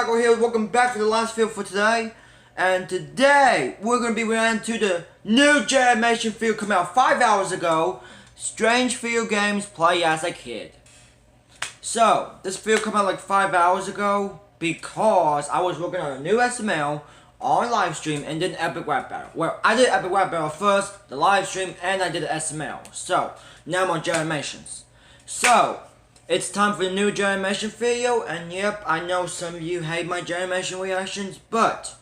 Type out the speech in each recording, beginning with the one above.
Michael here. Welcome back to the last field for today. And today, we're going to be reacting to the new Jaiden field come out 5 hours ago. Strange Field Games Play As a Kid. So, this field come out like 5 hours ago because I was working on a new SML on live stream and did an epic rap battle. Well, I did epic rap battle first, the live stream, and I did the SML. So, now I'm on Jaidenmations. So, it's time for the new Jaiden video, and yep, I know some of you hate my Jaiden reactions, but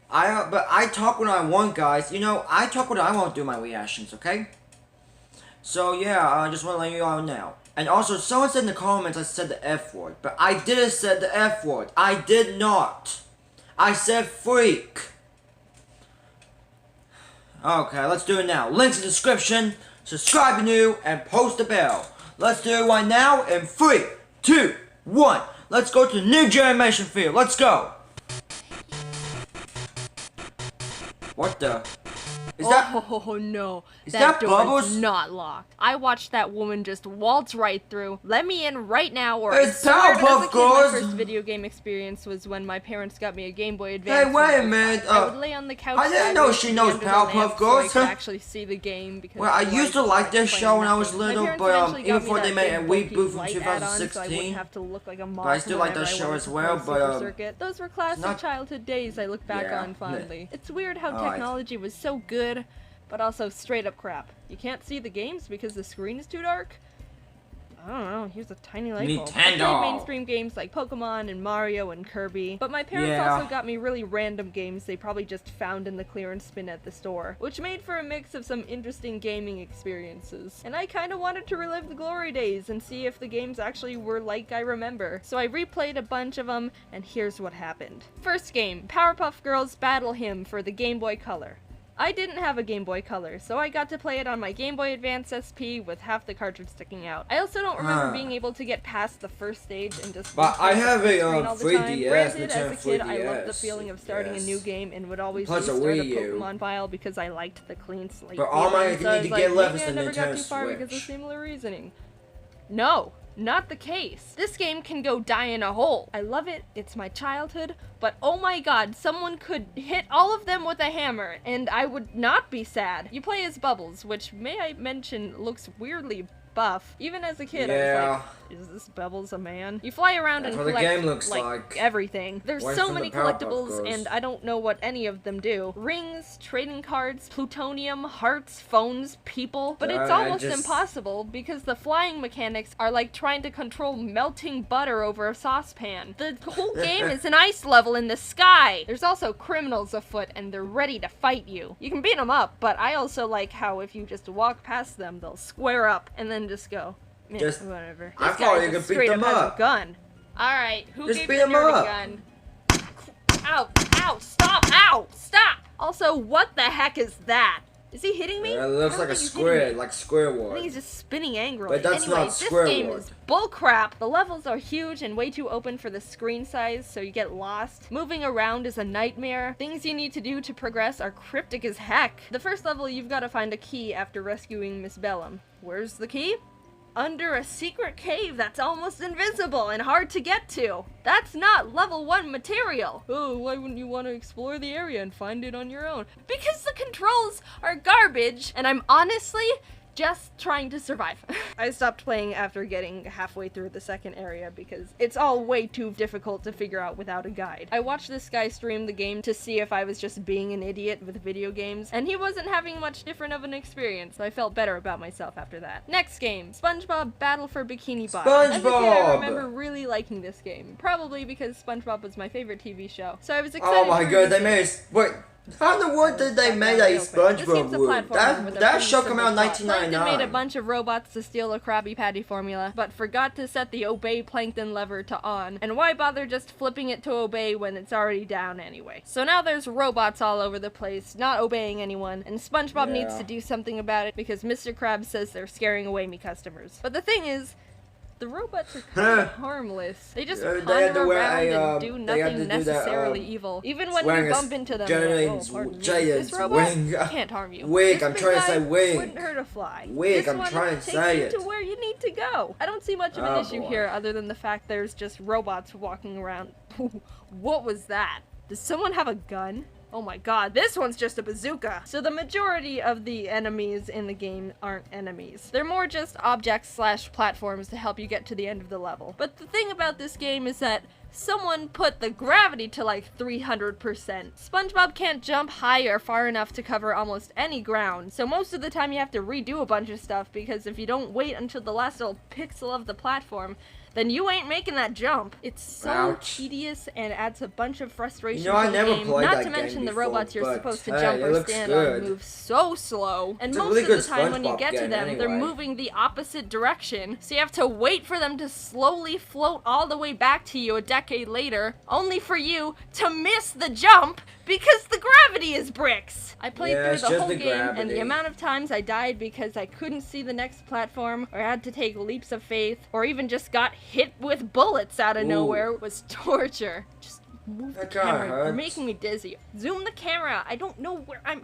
I talk when I want, guys. You know, I talk when I want to do my reactions, okay? So yeah, I just want to let you all know. And also, someone said in the comments I said the F word, but I didn't say the F word. I did not. I said freak. Okay, let's do it now. Links in the description. Subscribe if you're new and post the bell. Let's do it right now in 3, 2, 1. Let's go to the new Jaiden field. Let's go. What the? Is that? Oh no! Is that door Bubbles? is not locked. I watched that woman just waltz right through. Let me in right now, or It's I swear, Powerpuff as a kid, Girls. my first video game experience was when my parents got me a Game Boy Advance. Hey, wait a minute. I would lay on the couch. I didn't know she knows Powerpuff Girls. So I could actually see the game because. Well, I used to like this show when I was little, but even before they made a reboot from So I 2016. wouldn't have to look like a But I still like that show as well. But those were classic childhood days I look back on fondly. It's weird how technology was so good, but also straight up crap. You can't see the games because the screen is too dark? I don't know, here's a tiny light bulb. I played mainstream games like Pokemon and Mario and Kirby, but my parents also got me really random games they probably just found in the clearance bin at the store, which made for a mix of some interesting gaming experiences. And I kinda wanted to relive the glory days and see if the games actually were like I remember. So I replayed a bunch of them, and here's what happened. First game, Powerpuff Girls Battle Hymn for the Game Boy Color. I didn't have a Game Boy Color, so I got to play it on my Game Boy Advance SP with half the cartridge sticking out. I also don't remember being able to get past the first stage and just. But I have a 3DS. Granted, as a kid, 3DS, I loved the feeling of starting a new game and would always Plus restart a Wii U. Pokemon file because I liked the clean slate. But all my so need to get left is the I never got Nintendo too far because of Switch. similar reasoning. No. Not the case. This game can go die in a hole. I love it, it's my childhood, but oh my god, someone could hit all of them with a hammer, and I would not be sad. You play as Bubbles, which, may I mention, looks weirdly buff. Even as a kid, I was like, is this Bubbles a man? You fly around and collect, the game looks like everything. There's so many collectibles, and I don't know what any of them do. Rings, trading cards, plutonium, hearts, phones, people. But it's almost impossible, because the flying mechanics are like trying to control melting butter over a saucepan. The whole game is an ice level in the sky! There's also criminals afoot, and they're ready to fight you. You can beat them up, but I also like how if you just walk past them, they'll square up, and then just go, whatever. I thought you could beat them up. Gun. Alright, who Just gave beat the them nerd up. a gun? Ow, ow, stop, ow, stop! Also, what the heck is that? Is he hitting me? It looks like a squid, like Squidward. I think he's just spinning angrily. But that's anyway, not this Squidward. game is bullcrap. The levels are huge and way too open for the screen size, so you get lost. Moving around is a nightmare. Things you need to do to progress are cryptic as heck. The first level, you've got to find a key after rescuing Miss Bellum. Where's the key? Under a secret cave that's almost invisible and hard to get to. That's not level 1 material. Oh, why wouldn't you want to explore the area and find it on your own? Because the controls are garbage, and I'm honestly just trying to survive. I stopped playing after getting halfway through the second area because it's all way too difficult to figure out without a guide. I watched this guy stream the game to see if I was just being an idiot with video games, and he wasn't having much different of an experience, so I felt better about myself after that. Next game, SpongeBob Battle for Bikini Bottom. As a kid, I remember really liking this game, probably because SpongeBob was my favorite TV show. So I was excited. Oh my god, they made it. Wait. How in the world did they make a SpongeBob movie? That show came out in 1999. Plankton made a bunch of robots to steal a Krabby Patty formula, but forgot to set the obey Plankton lever to on. And why bother just flipping it to obey when it's already down anyway? So now there's robots all over the place, not obeying anyone, and SpongeBob needs to do something about it because Mr. Krabs says they're scaring away me customers. But the thing is, The robots are kind of harmless. They just They had ponder to wear around a, and do they had to nothing do that, necessarily evil. Even when wearing you a bump into them, they're like, Jaiden's- oh, pardon me. Jaiden's This robot wing. can't harm you. Wig, This I'm big trying to guy say wig. wouldn't hurt a fly. Wig, This I'm one trying to takes say you it. to where you need to go. I don't see much of an Oh, issue boy. here other than the fact there's just robots walking around. What was that? Does someone have a gun? Oh my god, this one's just a bazooka! So the majority of the enemies in the game aren't enemies. They're more just objects slash platforms to help you get to the end of the level. But the thing about this game is that someone put the gravity to like 300%. SpongeBob can't jump high or far enough to cover almost any ground, so most of the time you have to redo a bunch of stuff because if you don't wait until the last little pixel of the platform, then you ain't making that jump. It's so Ouch. tedious and adds a bunch of frustration You know, I to the never game. played Not that to mention game the before, robots you're but, supposed to hey, jump it or looks stand good. on move so slow. And It's a most really of the good time when you SpongeBob get to game them, they're anyway. moving the opposite direction. So you have to wait for them to slowly float all the way back to you a decade later, only for you to miss the jump because the gravity is bricks. I played Yeah, through it's the just whole the game, and gravity. the amount of times I died because I couldn't see the next platform, or had to take leaps of faith, or even just got hit with bullets out of Ooh. nowhere was torture. Just move the That kinda camera. You're hurts. making me dizzy. Zoom the camera. I don't know where I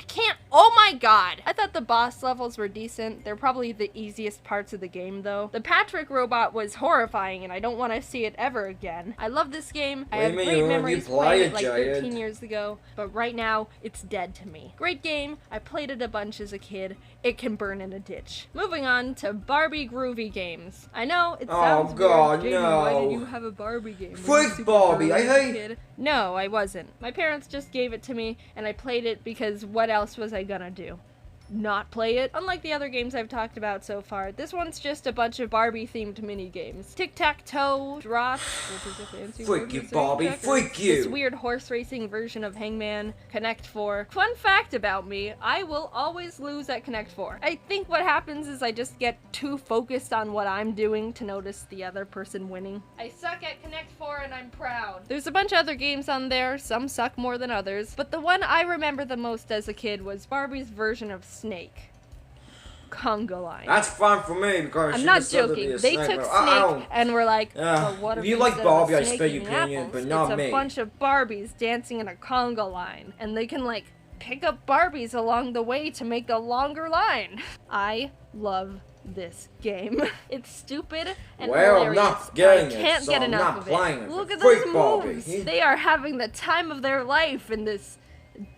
can't. Oh my god. I thought the boss levels were decent. They're probably the easiest parts of the game, though. The Patrick robot was horrifying, and I don't want to see it ever again. I love this game. I What do have you mean great you wanna memories play playing it, it like Jaiden? 13 years ago, but right now, it's dead to me. Great game. I played it a bunch as a kid. It can burn in a ditch. Moving on to Barbie Groovy games. I know, it sounds God, weird. Jaiden, why did no. you have a Barbie game? Were you Freak super Barbie, girly I as a hate- kid? No, I wasn't. My parents just gave it to me, and I played it because what else was I gonna do? Not play it? Unlike the other games I've talked about so far, this one's just a bunch of Barbie-themed mini-games. Tic-tac-toe, Draughts, which is a fancy Freak word you, for saying Barbie, checkers, freak you. This weird horse racing version of Hangman, Connect 4. Fun fact about me, I will always lose at Connect 4. I think what happens is I just get too focused on what I'm doing to notice the other person winning. I suck at Connect 4 and I'm proud. There's a bunch of other games on there, some suck more than others, but the one I remember the most as a kid was Barbie's version of Snake. Conga line. That's fun for me because I'm she not decided to be joking. a They snake. took Well, Snake I don't- and were like, well, what if if you like instead of a Barbie, I snake respect your eating opinion, apples, but not it's me. a bunch of Barbies dancing in a conga line, and they can like pick up Barbies along the way to make a longer line. I love this game. It's stupid and Well, I'm hilarious. not getting I it, can't so get I'm enough not of playing it. it. Look at Freak those Barbie. moves. They are having the time of their life in this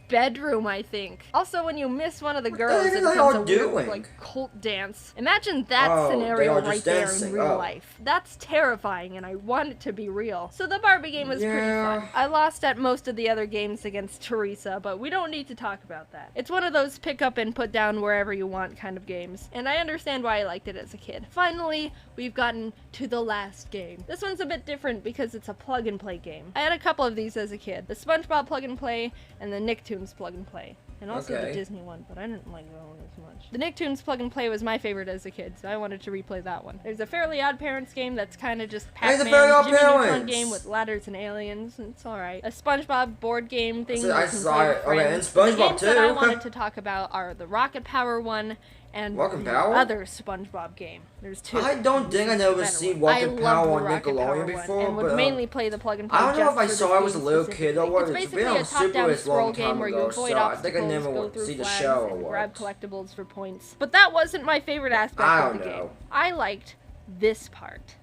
bedroom, I think. Also, when you miss one of the girls, heck it are they becomes all a weird, doing? like, cult dance. Imagine that Oh, they scenario are right just there dancing. in real Oh. life. That's terrifying, and I want it to be real. So the Barbie game was pretty Yeah. fun. I lost at most of the other games against Teresa, but we don't need to talk about that. It's one of those pick up and put down wherever you want kind of games, and I understand why I liked it as a kid. Finally, we've gotten to the last game. This one's a bit different because it's a plug and play game. I had a couple of these as a kid. The SpongeBob plug and play and the Nicktoons plug and play. And also the Okay. Disney one, but I didn't like that one as much. The Nicktoons plug and play was my favorite as a kid, so I wanted to replay that one. There's a Fairly Odd Parents game that's kind of just Hey, the Pac-Man, Fairly Odd Jimmy Neutron Parents! game with ladders and aliens. It's alright. A SpongeBob board game thing So you I can saw play it. with Okay, and friends. The SpongeBob games that I too. wanted to talk about are the Rocket Power one and Rocket the Power? other SpongeBob game. There's two. I don't think I never Better seen one. Rocket I loved Power the on Rocket Nickelodeon Power one, before, and would but mainly play the plug and play. I don't know just if I for saw this it was a game little kid or specifically. what. It's It's basically been on a Super top-down Race scroll long game time where you ago, avoid so I think I obstacles, never go would through see the flags, show or and what. grab collectibles for points. But that wasn't my favorite aspect I of don't the game. know. I liked this part.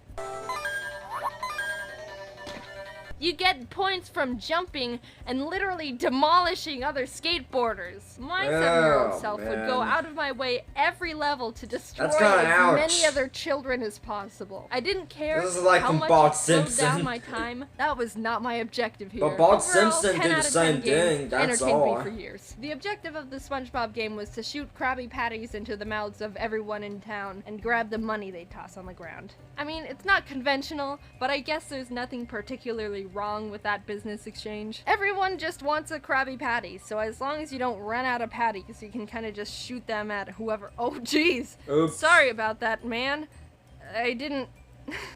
You get points from jumping and literally demolishing other skateboarders. My 7-year-old Oh, self would go man. out of my way every level to destroy That's kinda as ouch. many other children as possible. I didn't care This is like how from much Bart it slowed Simpson. down my time. That was not my objective here. But Bart Overall, Simpson 10 did the out of same 10 game thing, that's entertained all. me for years. The objective of the SpongeBob game was to shoot Krabby Patties into the mouths of everyone in town and grab the money they toss on the ground. I mean, it's not conventional, but I guess there's nothing particularly wrong with that business exchange. Everyone just wants a Krabby Patty, so as long as you don't run out of patties, you can kind of just shoot them at whoever. Oh, jeez. Oops. Sorry about that, man. I didn't.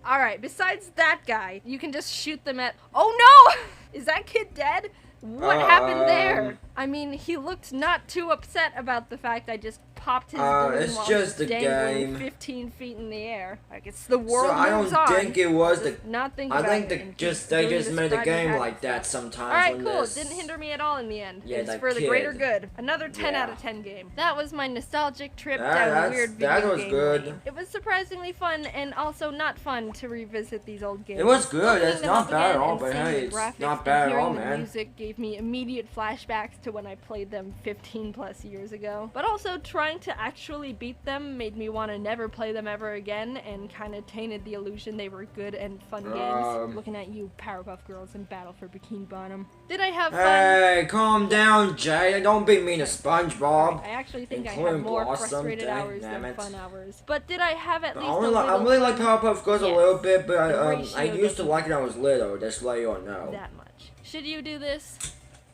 Alright, besides that guy, you can just shoot them at. Oh no! Is that kid dead? What happened there? I mean, he looked not too upset about the fact I just popped his balloon it's while just he's a dangling game. 15 feet in the air. Like, it's the world So I moves don't on. think it was the. Just not think I about think it they and just keep doing made the describing game habits like that stuff. sometimes. Alright, when cool. this- Didn't hinder me at all in the end. Yeah, It's that for the greater kid. good. Another 10 Yeah. out of 10 game. That was my nostalgic trip That- down that's- weird that video was game good. lane. It was surprisingly fun and also not fun to revisit these old games. It was good. Opening It's them not up bad at again all, and but seeing hey, the it's graphics not and bad at hearing all, the man. music gave me immediate flashbacks to when I played them 15 plus years ago. But also trying to actually beat them made me want to never play them ever again and kind of tainted the illusion they were good and fun games. Looking at you, Powerpuff Girls and Battle for Bikini Bottom. Did I have fun? Hey, calm down, Jay. Don't be mean to SpongeBob. I actually think I had Including more Blossom, frustrated dang, hours damn than it. fun hours. But did I have at least I a really, little I really like fun? Powerpuff Girls a Yes. little bit, but The I ratio used to doesn't like it when I was little. Just let you all know. that much. Should you do this?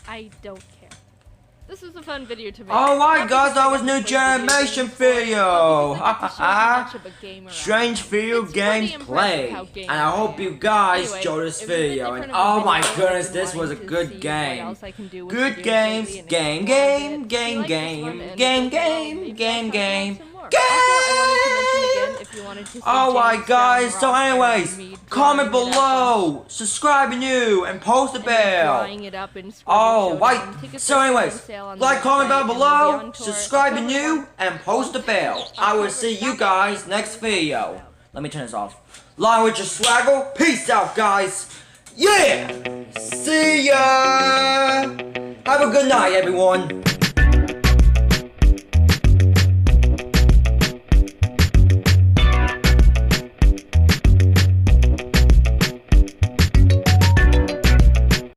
I don't care. This was a fun video to make. Alright Not guys, because that I was get to new play video generation games for it, video. but because I get to show how much of a gamer I am. Strange video It's games pretty impressive play. how And gamer I hope am. you guys Anyway, enjoyed this it was a bit video. different And of a oh video. my I've goodness, been this was a wanting to good see what game. else I can do with Good videos games, lately and game, explore a game, bit. game, If you like this one game, and game, if you like game, maybe game, I'll game, talk about some more. game. Also, I wanted to mention again, if you wanted to see Alright James guys, down so rock anyways, and me comment drawing it up on below, subscribe new, and post the and me bell. drawing it up in Scribble Oh, Showdown. right. Tickets So are still on anyways, sale on the like, comment website down and we'll be below, on tour subscribe October new, 1. and post the bell. I will see you guys next video. Let me turn this off. Line with your swaggle. Peace out, guys. Yeah! See ya! Have a good night, everyone.